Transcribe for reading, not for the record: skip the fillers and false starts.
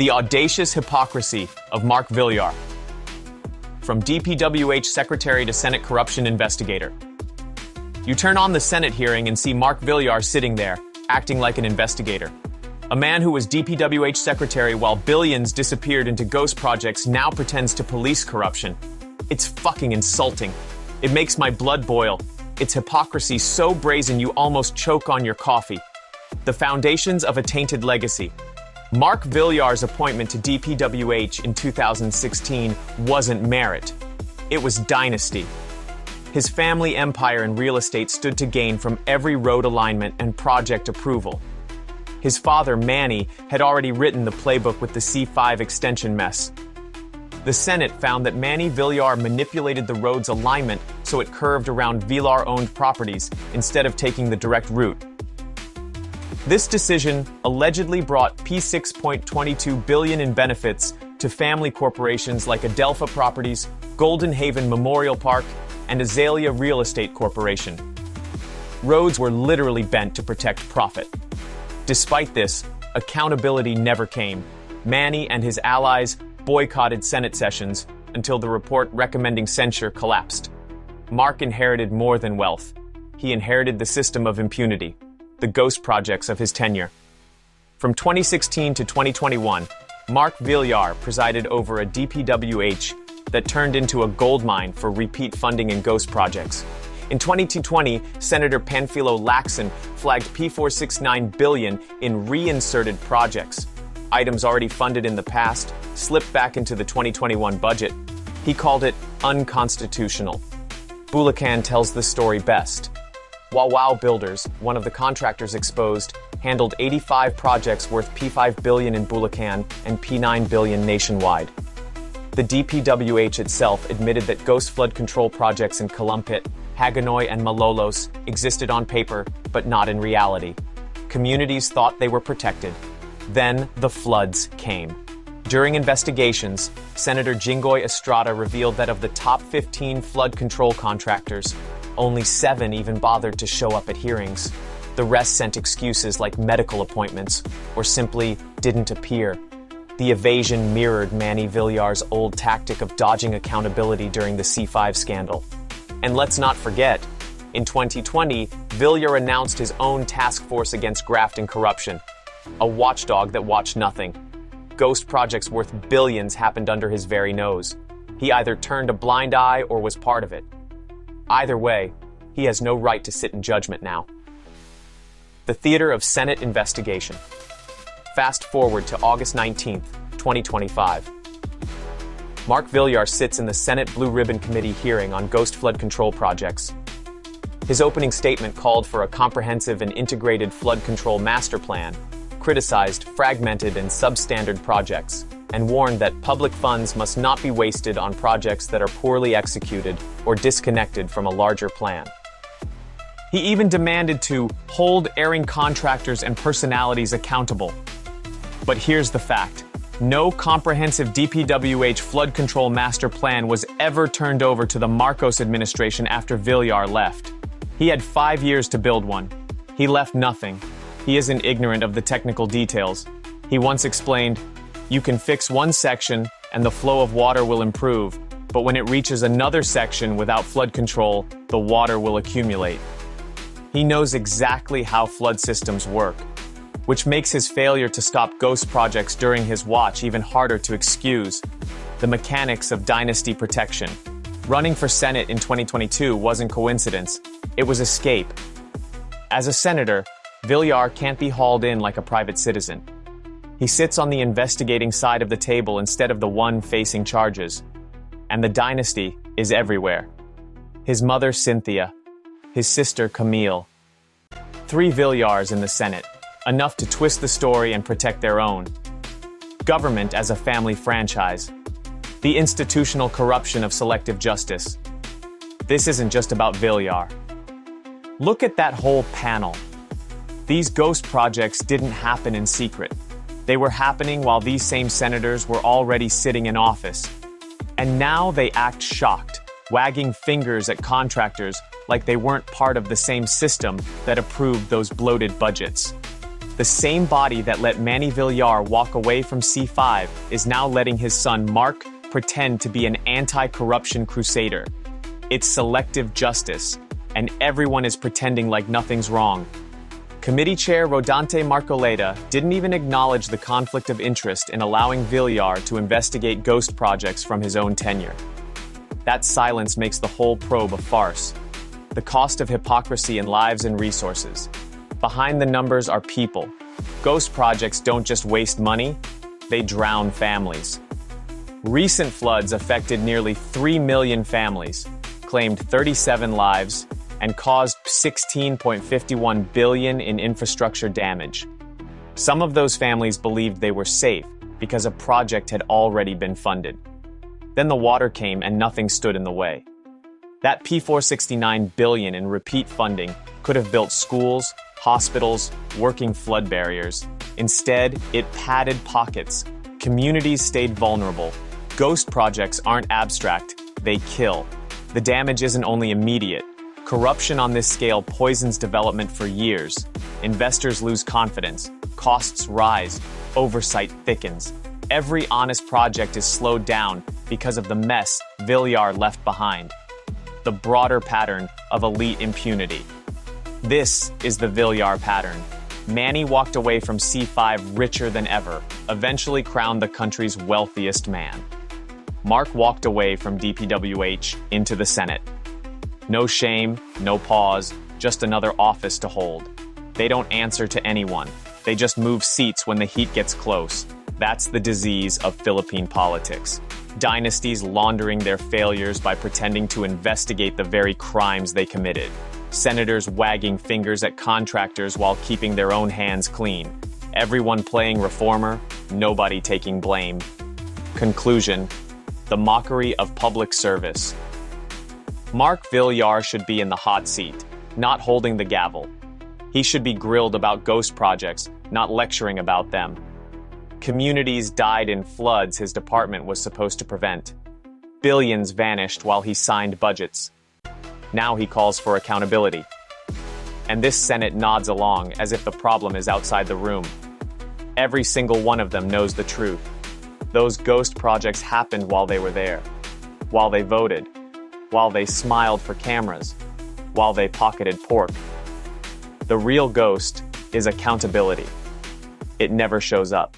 The Audacious Hypocrisy of Mark Villar. From DPWH Secretary to Senate Corruption Investigator. You turn on the Senate hearing and see Mark Villar sitting there, acting like an investigator. A man who was DPWH Secretary while billions disappeared into ghost projects now pretends to police corruption. It's fucking insulting. It makes my blood boil. It's hypocrisy so brazen you almost choke on your coffee. The foundations of a tainted legacy. Mark Villar's appointment to DPWH in 2016 wasn't merit. It was dynasty. His family empire in real estate stood to gain from every road alignment and project approval. His father, Manny, had already written the playbook with the C5 extension mess. The Senate found that Manny Villar manipulated the road's alignment so it curved around Villar-owned properties instead of taking the direct route. This decision allegedly brought P6.22 billion in benefits to family corporations like Adelpha Properties, Golden Haven Memorial Park, and Azalea Real Estate Corporation. Roads were literally bent to protect profit. Despite this, accountability never came. Manny and his allies boycotted Senate sessions until the report recommending censure collapsed. Mark inherited more than wealth. He inherited the system of impunity, the ghost projects of his tenure. From 2016 to 2021, Mark Villar presided over a DPWH that turned into a goldmine for repeat funding in ghost projects. In 2020, Senator Panfilo Lacson flagged P469 billion in reinserted projects. Items already funded in the past slipped back into the 2021 budget. He called it unconstitutional. Bulacan tells the story best. Wow Builders, one of the contractors exposed, handled 85 projects worth P5 billion in Bulacan and P9 billion nationwide. The DPWH itself admitted that ghost flood control projects in Calumpit, Hagonoy, and Malolos existed on paper, but not in reality. Communities thought they were protected. Then the floods came. During investigations, Senator Jingoy Estrada revealed that of the top 15 flood control contractors, only 7 even bothered to show up at hearings. The rest sent excuses like medical appointments, or simply didn't appear. The evasion mirrored Manny Villar's old tactic of dodging accountability during the C5 scandal. And let's not forget, in 2020, Villar announced his own task force against graft and corruption, a watchdog that watched nothing. Ghost projects worth billions happened under his very nose. He either turned a blind eye or was part of it. Either way, he has no right to sit in judgment now. The Theater of Senate Investigation. Fast forward to August 19th, 2025. Mark Villar sits in the Senate Blue Ribbon Committee hearing on ghost flood control projects. His opening statement called for a comprehensive and integrated flood control master plan, criticized fragmented and substandard projects, and warned that public funds must not be wasted on projects that are poorly executed or disconnected from a larger plan. He even demanded to hold erring contractors and personalities accountable. But here's the fact. No comprehensive DPWH flood control master plan was ever turned over to the Marcos administration after Villar left. He had 5 years to build one. He left nothing. He isn't ignorant of the technical details. He once explained, "You can fix one section and the flow of water will improve, but when it reaches another section without flood control, the water will accumulate." He knows exactly how flood systems work, which makes his failure to stop ghost projects during his watch even harder to excuse. The mechanics of dynasty protection. Running for Senate in 2022 wasn't coincidence. It was escape. As a senator, Villar can't be hauled in like a private citizen. He sits on the investigating side of the table instead of the one facing charges. And the dynasty is everywhere. His mother, Cynthia. His sister, Camille. 3 Villars in the Senate. Enough to twist the story and protect their own. Government as a family franchise. The institutional corruption of selective justice. This isn't just about Villar. Look at that whole panel. These ghost projects didn't happen in secret. They were happening while these same senators were already sitting in office. And now they act shocked, wagging fingers at contractors like they weren't part of the same system that approved those bloated budgets. The same body that let Manny Villar walk away from C5 is now letting his son Mark pretend to be an anti-corruption crusader. It's selective justice, and everyone is pretending like nothing's wrong. Committee Chair Rodante Marcoleta didn't even acknowledge the conflict of interest in allowing Villar to investigate ghost projects from his own tenure. That silence makes the whole probe a farce. The cost of hypocrisy in lives and resources. Behind the numbers are people. Ghost projects don't just waste money, they drown families. Recent floods affected nearly 3 million families, claimed 37 lives, and caused $16.51 billion in infrastructure damage. Some of those families believed they were safe because a project had already been funded. Then the water came and nothing stood in the way. That $469 billion in repeat funding could have built schools, hospitals, working flood barriers. Instead, it padded pockets. Communities stayed vulnerable. Ghost projects aren't abstract, they kill. The damage isn't only immediate. Corruption on this scale poisons development for years. Investors lose confidence, costs rise, oversight thickens. Every honest project is slowed down because of the mess Villar left behind. The broader pattern of elite impunity. This is the Villar pattern. Manny walked away from C5 richer than ever, eventually crowned the country's wealthiest man. Mark walked away from DPWH into the Senate. No shame, no pause, just another office to hold. They don't answer to anyone. They just move seats when the heat gets close. That's the disease of Philippine politics. Dynasties laundering their failures by pretending to investigate the very crimes they committed. Senators wagging fingers at contractors while keeping their own hands clean. Everyone playing reformer, nobody taking blame. Conclusion: the mockery of public service. Mark Villar should be in the hot seat, not holding the gavel. He should be grilled about ghost projects, not lecturing about them. Communities died in floods his department was supposed to prevent. Billions vanished while he signed budgets. Now he calls for accountability. And this Senate nods along as if the problem is outside the room. Every single one of them knows the truth. Those ghost projects happened while they were there, while they voted, while they smiled for cameras, while they pocketed pork. The real ghost is accountability. It never shows up.